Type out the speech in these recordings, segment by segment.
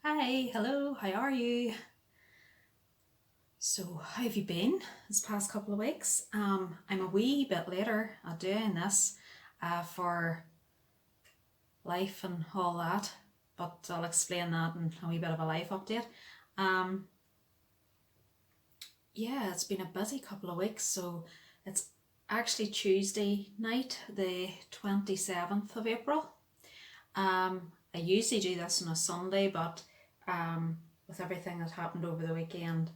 Hi, hello, how are you? So, how have you been this past couple of weeks? I'm a wee bit later at doing this for life and all that, but I'll explain that in a wee bit of a life update. Um, yeah, it's been a busy couple of weeks, so it's actually Tuesday night, the 27th of April. I usually do this on a Sunday, but with everything that happened over the weekend,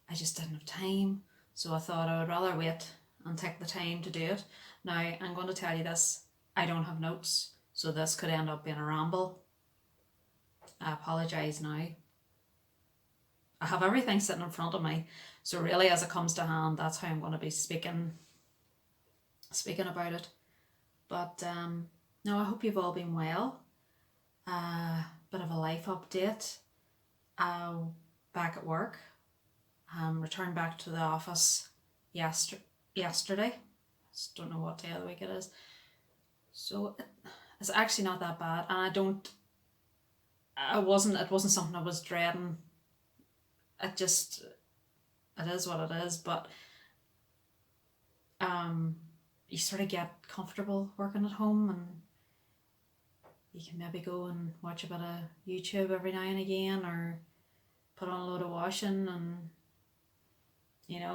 I just didn't have time. So I thought I would rather wait and take the time to do it. Now, I'm going to tell you this, I don't have notes, so this could end up being a ramble. I apologise now. I have everything sitting in front of me, so really as it comes to hand, that's how I'm going to be speaking about it. But no, I hope you've all been well. Bit of a life update. Back at work. Returned back to the office yesterday. Just don't know what day of the week it is. So it's actually not that bad, and it wasn't something I was dreading. It is what it is, but you sort of get comfortable working at home, and you can maybe go and watch a bit of YouTube every now and again, or put on a load of washing and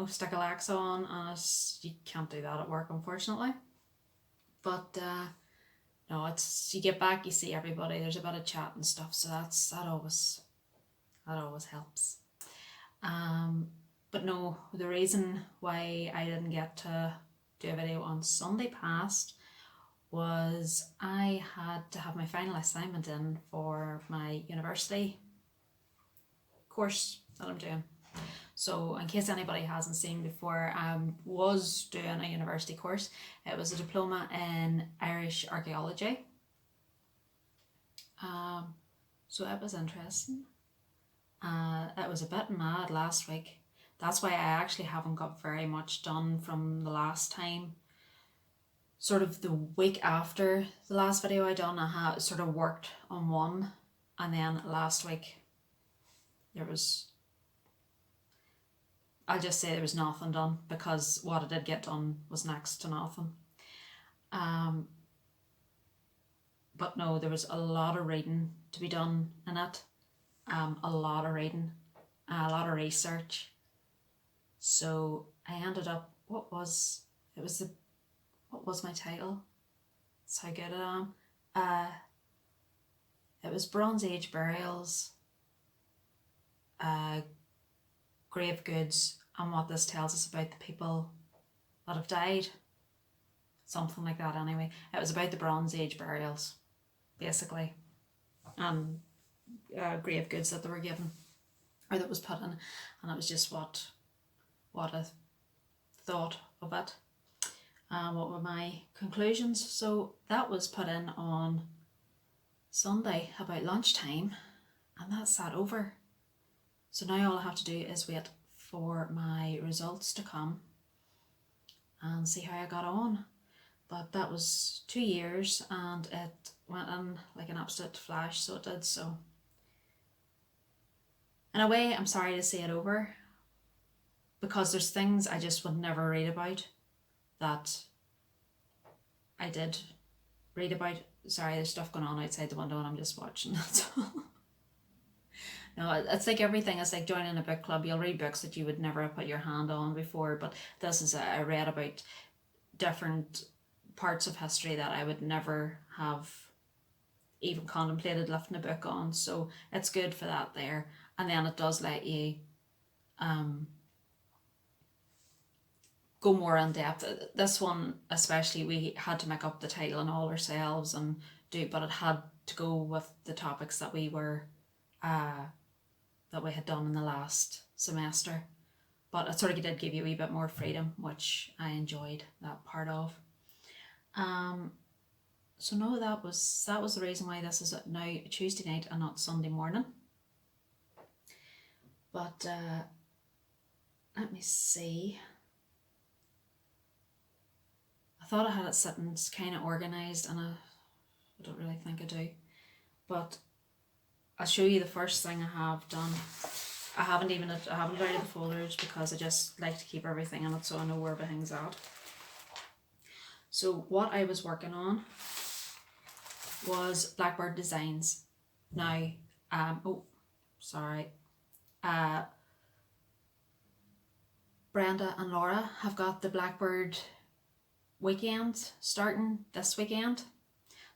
stick a lax on, and you can't do that at work, unfortunately. But no, it's you get back, you see everybody, there's a bit of chat and stuff, so that always helps. But no, the reason why I didn't get to do a video on Sunday past was I had to have my final assignment in for my university course that I'm doing. So in case anybody hasn't seen before, I was doing a university course. It was a diploma in Irish archaeology. So it was interesting. It was a bit mad last week. That's why I actually haven't got very much done from the last time. Sort of the week after the last video I done, I had sort of worked on one, and then last week I'll just say there was nothing done, because what I did get done was next to nothing. But no, there was a lot of reading to be done in it. A lot of reading, a lot of research. So I ended up, what was my title? That's how good I am. It was Bronze Age burials, grave goods, and what this tells us about the people that have died. Something like that anyway. It was about the Bronze Age burials, basically. And grave goods that they were given, or that was put in, and it was just what I thought of it. What were my conclusions? So that was put in on Sunday about lunchtime, and that's that over. So now all I have to do is wait for my results to come and see how I got on. But that was 2 years, and it went in like an absolute flash, so it did. So in a way, I'm sorry to see it over, because there's things I just would never read about that I did read about. Sorry, there's stuff going on outside the window and I'm just watching it. No, it's like everything. It's like joining a book club. You'll read books that you would never have put your hand on before, but this is I read about different parts of history that I would never have even contemplated lifting a book on. So it's good for that there. And then it does let you go more in depth. This one especially, we had to make up the title and all ourselves and but it had to go with the topics that we were that we had done in the last semester. But it sort of did give you a wee bit more freedom, which I enjoyed that part of. So no, that was the reason why this is now Tuesday night and not Sunday morning. But let me see. I thought I had it sitting kind of organised, and I don't really think I do. But I'll show you the first thing I have done. I haven't loaded the folders because I just like to keep everything in it so I know where everything's at. So what I was working on was Blackbird Designs. Now, Brenda and Laura have got the Blackbird weekend starting this weekend.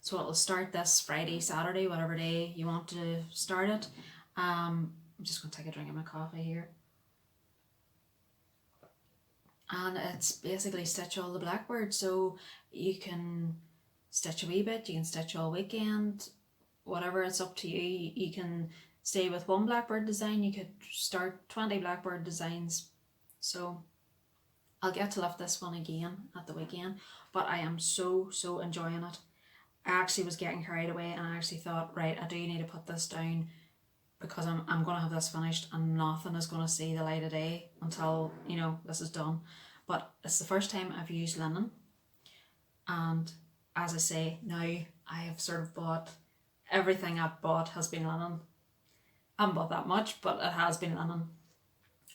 So it'll start this Friday, Saturday, whatever day you want to start it. I'm just going to take a drink of my coffee here. And it's basically stitch all the Blackbirds. So you can stitch a wee bit, you can stitch all weekend, whatever, it's up to you. You can stay with one Blackbird design, you could start 20 Blackbird designs. So I'll get to lift this one again at the weekend, but I am so enjoying it. I actually was getting carried away and I actually thought, right, I do need to put this down because I'm going to have this finished and nothing is going to see the light of day until, you know, this is done. But it's the first time I've used linen, and as I say, now I have sort of bought, everything I've bought has been linen. I haven't bought that much, but it has been linen.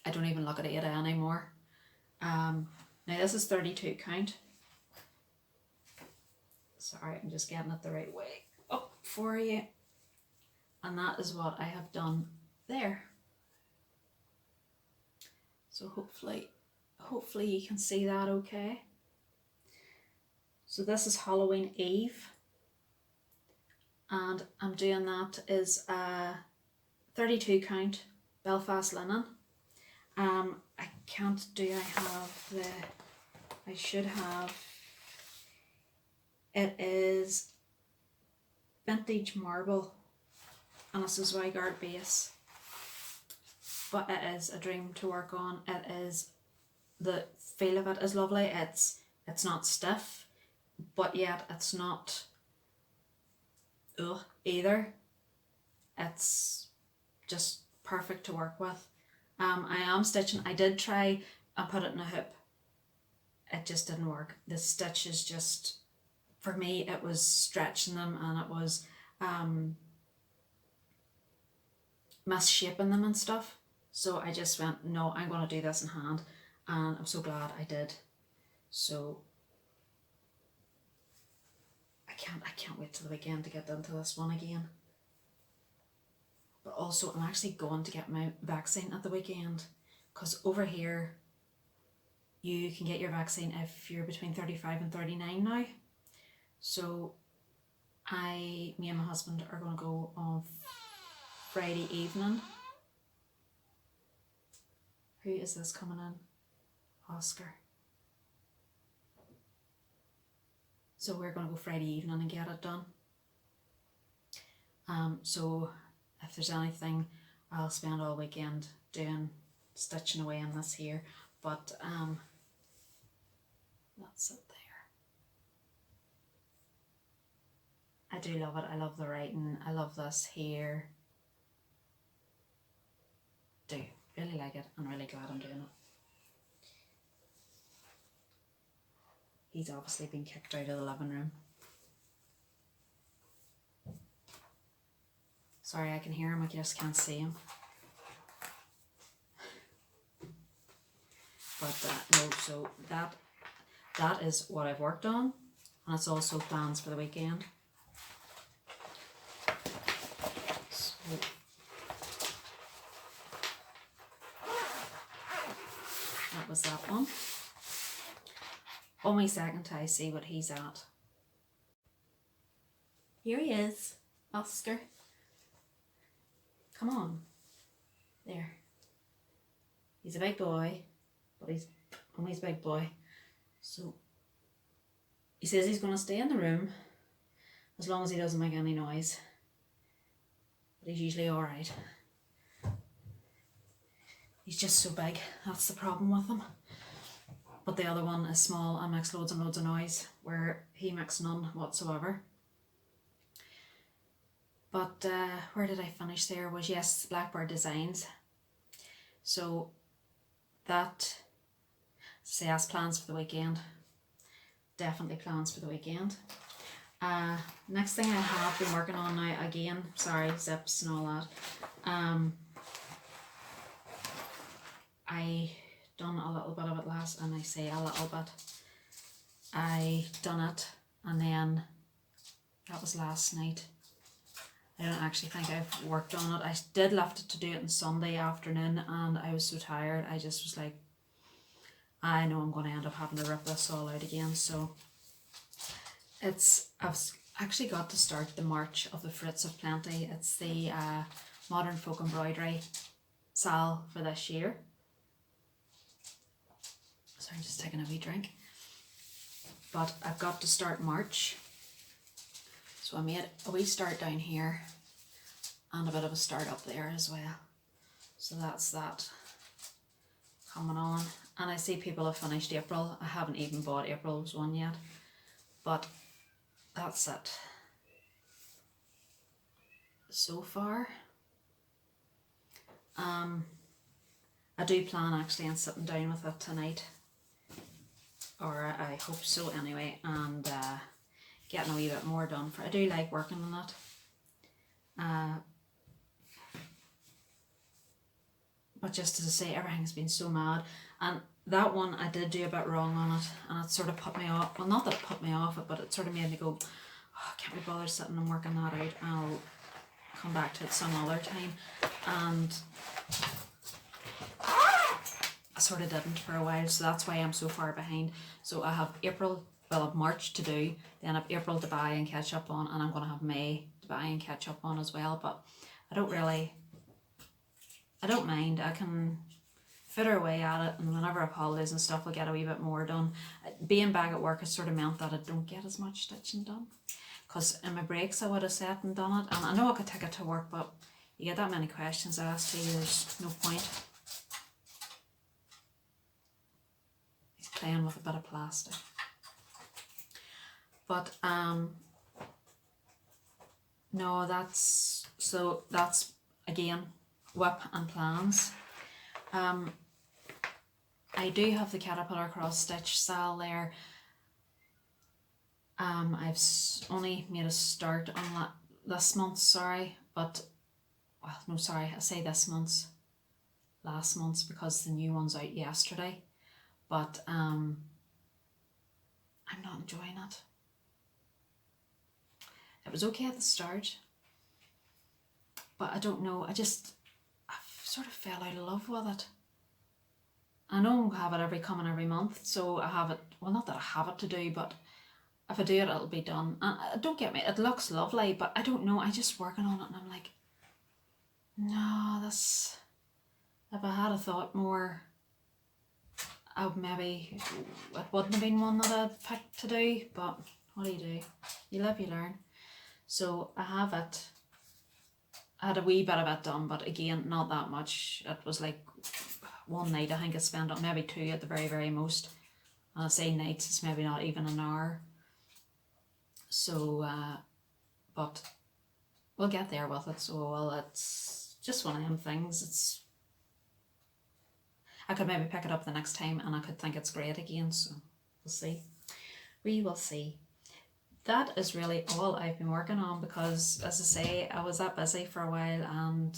I don't even look at Ada anymore. Now this is 32 count. Sorry, I'm just getting it the right way up for you. And that is what I have done there. So hopefully you can see that okay. So this is Halloween Eve. And I'm doing that is a 32 count Belfast linen. I can't do, I should have, it is vintage marble and it's a Zweigart base, but it is a dream to work on. It is, the feel of it is lovely. It's not stiff, but yet it's not either. It's just perfect to work with. I am stitching, I did try and put it in a hoop. It just didn't work. The stitch is just, for me, it was stretching them and it was misshaping them and stuff. So I just went, no, I'm going to do this in hand, and I'm so glad I did. So I can't wait till the weekend to get into this one again. But also I'm actually going to get my vaccine at the weekend, because over here you can get your vaccine if you're between 35 and 39 now. So me and my husband are going to go on Friday evening. Who is this coming in? Oscar. So we're going to go Friday evening and get it done. So if there's anything, I'll spend all weekend doing, stitching away on this here, but that's it there. I do love it. I love the writing. I love this here. Do really like it. I'm really glad I'm doing it. He's obviously been kicked out of the living room. Sorry, I can hear him, I just can't see him. But no, so that is what I've worked on, and it's also plans for the weekend. So that was that one. Only second till I see what he's at. Here he is, Oscar. Come on. There. He's a big boy, but he's only a big boy. So he says he's going to stay in the room as long as he doesn't make any noise. But he's usually alright. He's just so big, that's the problem with him. But the other one is small and makes loads and loads of noise, where he makes none whatsoever. But where did I finish there? Was, yes, Blackbird Designs. So that, say, as plans for the weekend. Definitely plans for the weekend. Next thing I have been working on now, again, sorry, zips and all that. I done a little bit of it last, and I say a little bit. I done it, and then that was last night. I don't actually think I've worked on it. I did left it to do it on Sunday afternoon, and I was so tired. I just was like, I know I'm going to end up having to rip this all out again. So I've actually got to start the March of the Fruits of Plenty. It's the Modern Folk Embroidery sale for this year. Sorry, I'm just taking a wee drink. But I've got to start March. So I made a wee start down here and a bit of a start up there as well. So that's that coming on. And I see people have finished April. I haven't even bought April's one yet. But that's it so far. I do plan actually on sitting down with it tonight, or I hope so anyway, and getting a wee bit more done for it. I do like working on it. But just as I say, everything's been so mad, and that one I did do a bit wrong on it, and it sort of put me off. Well, not that it put me off it, but it sort of made me go, oh, I can't be bothered sitting and working that out. I'll come back to it some other time. And I sort of didn't for a while, so that's why I'm so far behind. So I have April, well, I have March to do, then I have April to buy and catch up on, and I'm going to have May to buy and catch up on as well. But I don't mind. I can fitter away at it, and whenever I have holidays and stuff, I'll get a wee bit more done. Being back at work has sort of meant that I don't get as much stitching done, because in my breaks I would have sat and done it, and I know I could take it to work, but you get that many questions asked to you, there's no point. He's playing with a bit of plastic. But no, that's again WIP and plans. I do have the Caterpillar cross stitch sale there. I've only made a start on that this month, sorry, but well, no, sorry, I say this month's, last month's, because the new one's out yesterday. But I'm not enjoying it. It was okay at the start, but I don't know, I sort of fell out of love with it. I know I have it every month, so I have it, well, not that I have it to do, but if I do it, it'll be done. And don't get me, it looks lovely, but I don't know, I just working on it and I'm like, no, this, if I had a thought more, maybe it wouldn't have been one that I'd picked to do, but what do? You live, you learn. So I have it. I had a wee bit of it done, but again, not that much. It was like one night, I think I spent on, maybe two at the very, very most. And I say nights, it's maybe not even an hour. So, but we'll get there with it. So, well, it's just one of them things. I could maybe pick it up the next time and I could think it's great again. So, we'll see. We will see. That is really all I've been working on, because, as I say, I was that busy for a while and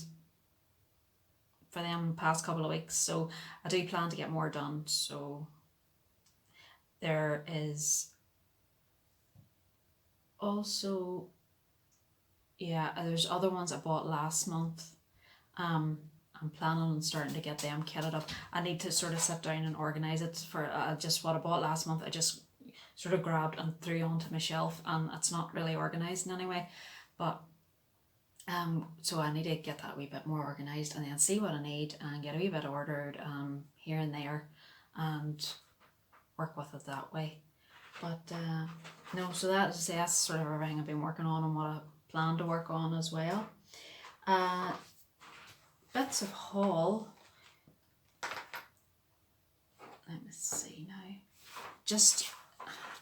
for them past couple of weeks, so I do plan to get more done. So there is also, yeah, there's other ones I bought last month. I'm planning on starting to get them kitted up. I need to sort of sit down and organise it for just what I bought last month. I just sort of grabbed and threw onto my shelf, and it's not really organised in any way, but so I need to get that a wee bit more organised and then see what I need and get a wee bit ordered here and there and work with it that way. But no, so that's sort of everything I've been working on and what I plan to work on as well. Bits of haul. Let me see now. Just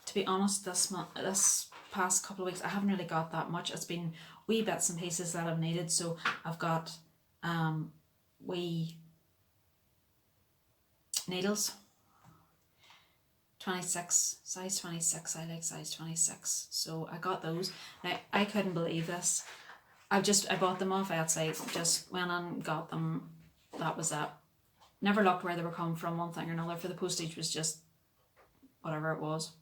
to be honest, this past couple of weeks I haven't really got that much. It's been wee bits and pieces that I've needed. So I've got wee needles, 26, size 26, I like size 26, so I got those. Now I couldn't believe this. I bought them off Etsy, just went and got them, that was it. Never looked where they were coming from, one thing or another, for the postage was just whatever it was.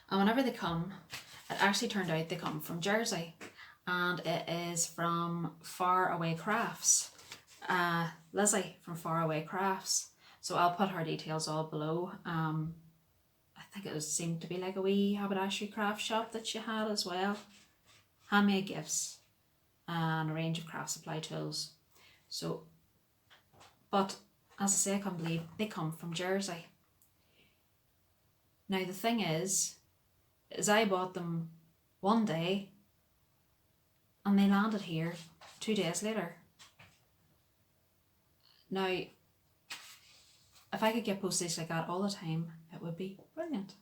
And whenever they come, it actually turned out they come from Jersey, and it is from Far Away Crafts. Lizzie from Far Away Crafts. So I'll put her details all below. I think it seemed to be like a wee haberdashery craft shop that she had as well. Handmade gifts and a range of craft supply tools. So, but as I say, I can't believe they come from Jersey. Now the thing is I bought them one day and they landed here 2 days later. Now, if I could get postage like that all the time, it would be brilliant.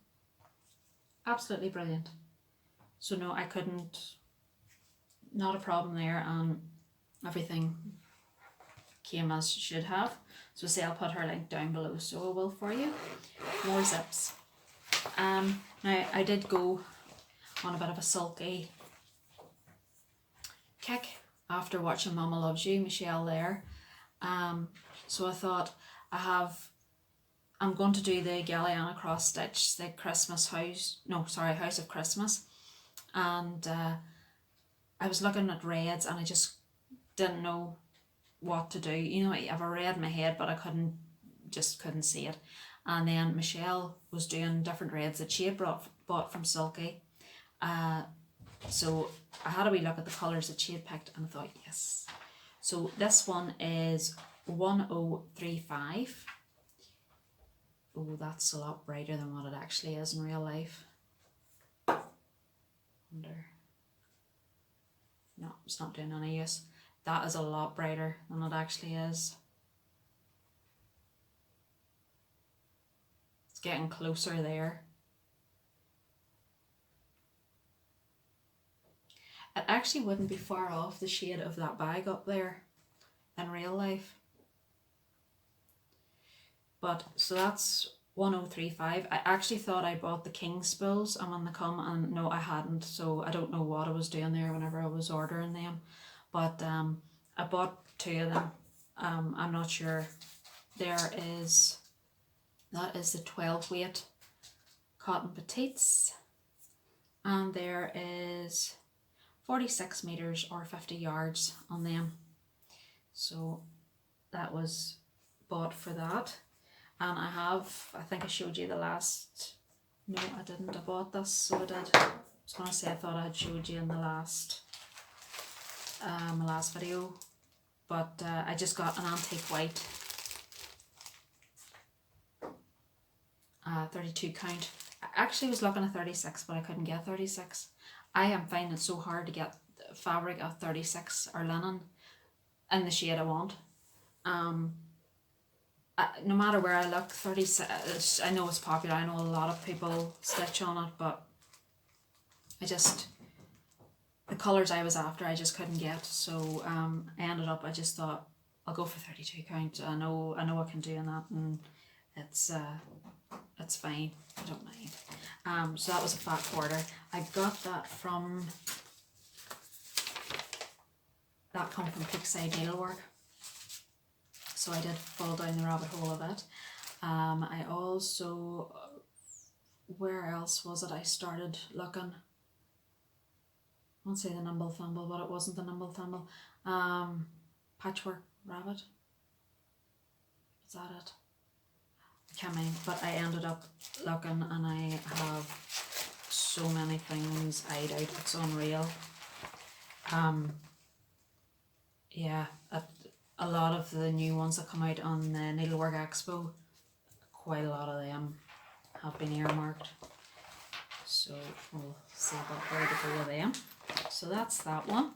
Absolutely brilliant. So no, I couldn't, not a problem there, and everything came as should have. So say I'll put her link down below, so I will for you. More zips. Now I did go on a bit of a sulky kick after watching Mama Loves You, Michelle there. So I thought I'm going to do the Galliana cross stitch, the Christmas house, House of Christmas, and I was looking at reds and I just didn't know what to do. You know, I have a red in my head, but I couldn't see it. And then Michelle was doing different reds that she had bought from Sulky. So I had a wee look at the colours that she had picked and I thought, yes. So this one is 1035. Oh, that's a lot brighter than what it actually is in real life. No, it's not doing any use. That is a lot brighter than it actually is. It's getting closer there. It actually wouldn't be far off the shade of that bag up there in real life. But so that's 1035. I actually thought I bought the king spools and when they come, and no, I hadn't, so I don't know what I was doing there whenever I was ordering them. But I bought 2 of them. I'm not sure. That is the 12 weight cotton petites, and there is 46 meters or 50 yards on them. So that was bought for that. And I think I showed you the last, no I didn't, I bought this, so I did. I was going to say I thought I had showed you in the last, my last video, but I just got an antique white 32 count. I actually was looking at 36, but I couldn't get 36. I am finding it so hard to get fabric at 36 or linen in the shade I want. No matter where I look, 36, I know it's popular, I know a lot of people stitch on it, but the colours I was after I just couldn't get, so I ended up, I just thought I'll go for 32 count. I know I can do that, and it's fine, I don't mind. So that was a fat quarter. I got that from, that come from Peakside Needlework. So I did fall down the rabbit hole of it. I also, where else was it I started looking? I won't say the Nimble Thimble, but it wasn't the Nimble Thimble. Patchwork Rabbit. Is that it? I can't mind, but I ended up looking and I have so many things eyed out, it's unreal. Yeah, a lot of the new ones that come out on the Needlework Expo, quite a lot of them have been earmarked. So we'll see about where to go with them. So that's that one.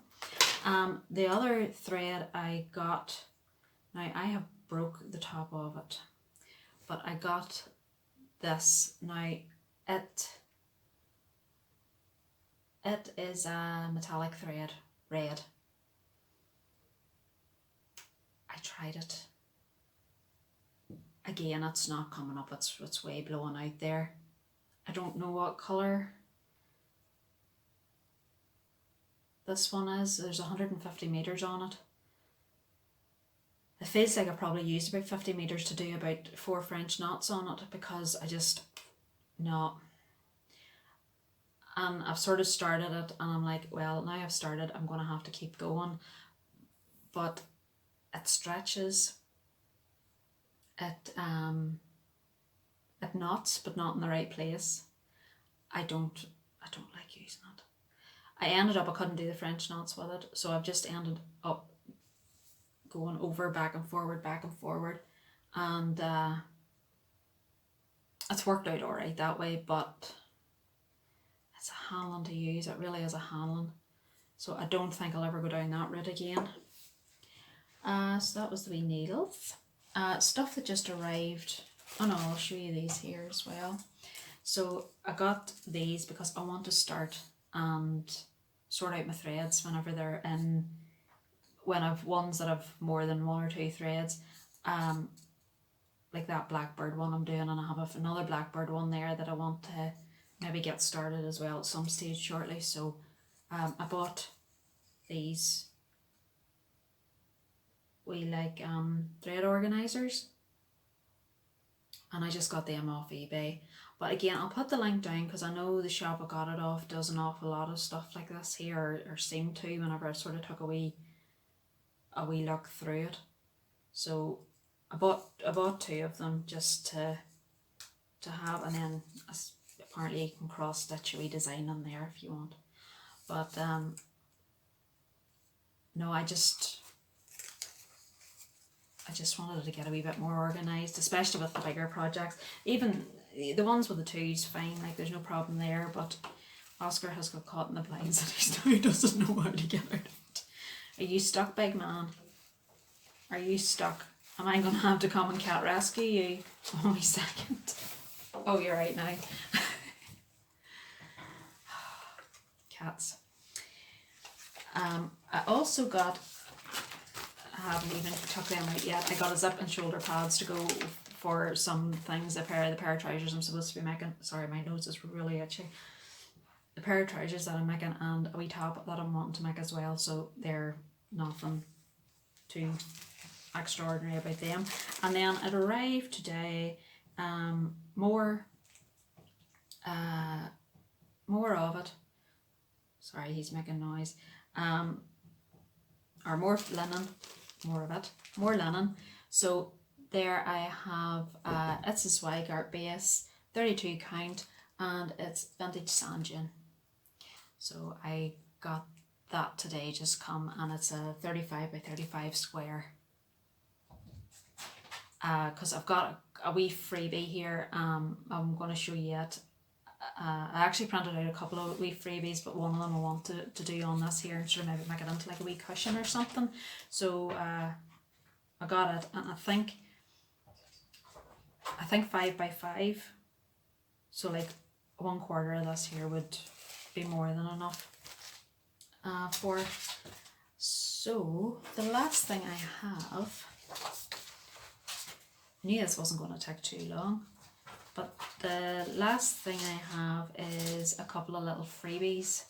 The other thread I got, now I have broke the top of it, but I got this. Now it is a metallic thread, red. I tried it. again, it's not coming up, it's way blowing out there. I don't know what colour this one is. There's 150 metres on it. It feels like I probably used about 50 metres to do about 4 French knots on it, because I just, no. And I've sort of started it and I'm like, well, now I've started, I'm going to have to keep going. But it stretches, it knots, but not in the right place. I don't like using it. I ended up, I couldn't do the French knots with it, so I've just ended up going over, back and forward, and it's worked out alright that way, but it's a handling to use. It really is a handling, so I don't think I'll ever go down that route again. So that was the wee needles. Stuff that just arrived. Oh no, I'll show you these here as well. So I got these because I want to start and sort out my threads whenever they're in, when I've ones that have more than 1 or 2 threads, like that Blackbird one I'm doing, and I have another Blackbird one there that I want to maybe get started as well at some stage shortly. So I bought these wee like thread organisers, and I just got them off eBay. But again, I'll put the link down because I know the shop I got it off does an awful lot of stuff like this here, or seemed to, whenever I sort of took a wee look through it. So I bought 2 of them just to have, and then apparently you can cross stitch a wee design on there if you want. But no, I just wanted to get a wee bit more organised, especially with the bigger projects. Even the ones with the 2's fine, like there's no problem there, but Oscar has got caught in the blinds and he doesn't know how to get out of it. Are you stuck, big man? Are you stuck? Am I going to have to come and cat rescue you? Only second. Oh, you're right now. Cats. I also got, I haven't even took them out yet, I got a zip and shoulder pads to go for some things, the pair of trousers I'm supposed to be making. Sorry, my nose is really itchy. The pair of trousers that I'm making, and a wee top that I'm wanting to make as well, so they're nothing too extraordinary about them. And then it arrived today, more of it. Sorry, he's making noise. Or more linen, more linen. So there I have, it's a Swigart base, 32 count, and it's vintage sand dune. So I got that today, just come, and it's a 35 by 35 square. Because I've got a wee freebie here, I'm going to show you it. I actually printed out a couple of wee freebies, but one of them I want to do on this here and sort of maybe make it into like a wee cushion or something. So I got it, and I think 5 by 5, so like 1/4 of this here would be more than enough for. So the last thing I have, I knew this wasn't going to take too long, but the last thing I have is a couple of little freebies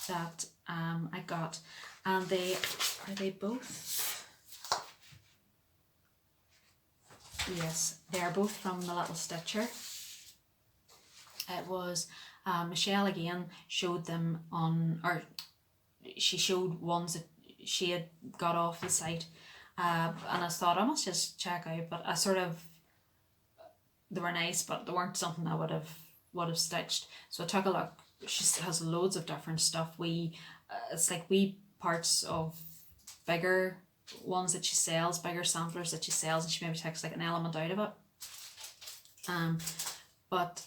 that I got, and are they both? Yes, they are both from the Little Stitcher. It was Michelle again showed them on, or she showed ones that she had got off the site, and I thought I must just check out, but I sort of, they were nice, but they weren't something I would have stitched. So I took a look. She has loads of different stuff. It's like wee parts of bigger ones that she sells, bigger samplers that she sells, and she maybe takes like an element out of it. But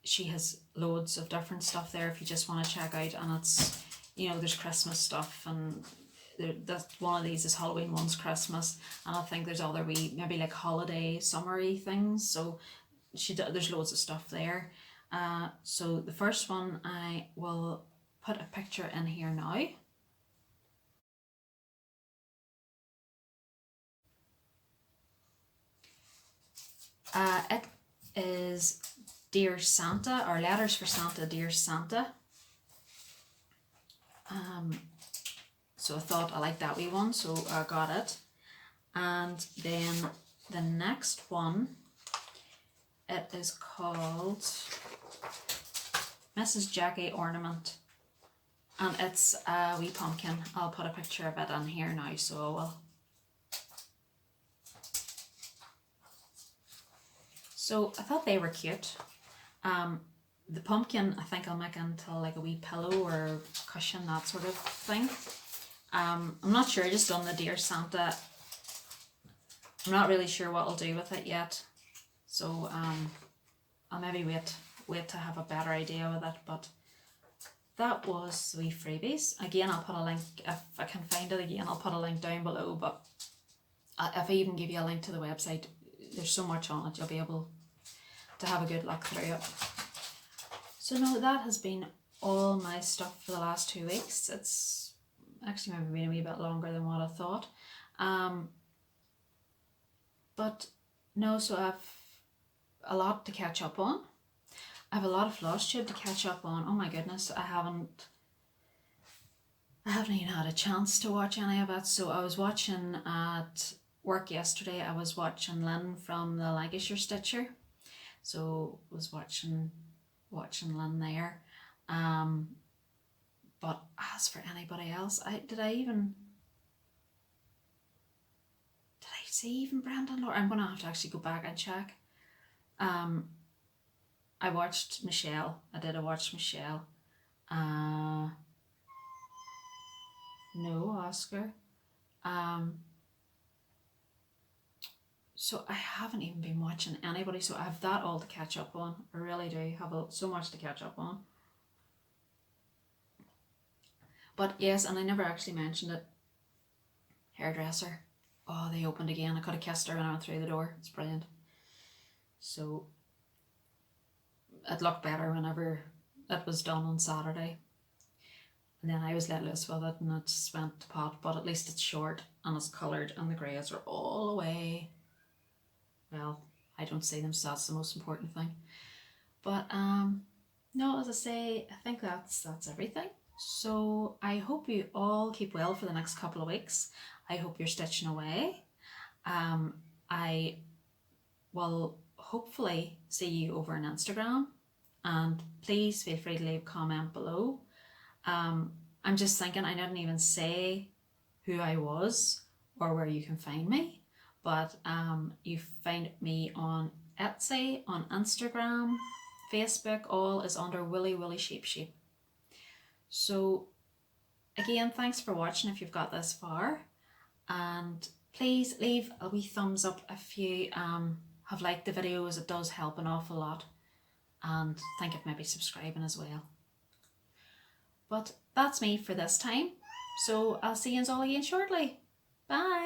she has loads of different stuff there if you just want to check out, and it's, you know, there's Christmas stuff, and that one of these is Halloween, one's Christmas, and I think there's other wee maybe like holiday summery things. So there's loads of stuff there. So the first one, I will put a picture in here now. It is Dear Santa, or Letters for Santa, Dear Santa. So I thought I liked that wee one, so I got it. And then the next one, it is called Mrs. Jackie Ornament. And it's a wee pumpkin. I'll put a picture of it on here now, so I will. So I thought they were cute. The pumpkin, I think I'll make into like a wee pillow or cushion, that sort of thing. I'm not sure, I just done the Dear Santa. I'm not really sure what I'll do with it yet. So I'll maybe wait to have a better idea with it. But that was the wee freebies. Again, I'll put a link, if I can find it again, I'll put a link down below. But if I even give you a link to the website, there's so much on it, you'll be able to have a good look through it. So no, that has been all my stuff for the last 2 weeks. It's actually maybe been a wee bit longer than what I thought. But no, so I've a lot to catch up on. I have a lot of Flosstube to catch up on. Oh my goodness, I haven't even had a chance to watch any of it. So I was watching at work yesterday. I was watching Lynn from the Lancashire Stitcher. So I was watching Lynn there. But as for anybody else, did I see even Brandon Laura? I'm gonna have to actually go back and check. I watched Michelle. I watched Michelle. No Oscar. So I haven't even been watching anybody, so I have that all to catch up on. I really do have so much to catch up on. But yes, and I never actually mentioned it. Hairdresser. Oh, they opened again. I could have kissed her when I went through the door. It's brilliant. So it looked better whenever it was done on Saturday. And then I was let loose with it and it just went to pot, but at least it's short and it's coloured and the greys are all away. Well, I don't see them, so that's the most important thing. But no, as I say, I think that's everything. So I hope you all keep well for the next couple of weeks. I hope you're stitching away. I will hopefully see you over on Instagram, and please feel free to leave a comment below. I'm just thinking, I didn't even say who I was or where you can find me, but you find me on Etsy, on Instagram, Facebook, all is under Willy Willy Sheep Sheep. So again, thanks for watching if you've got this far, and please leave a wee thumbs up if you have liked the videos. It does help an awful lot, and think of maybe subscribing as well. But that's me for this time, so I'll see you all again shortly. Bye.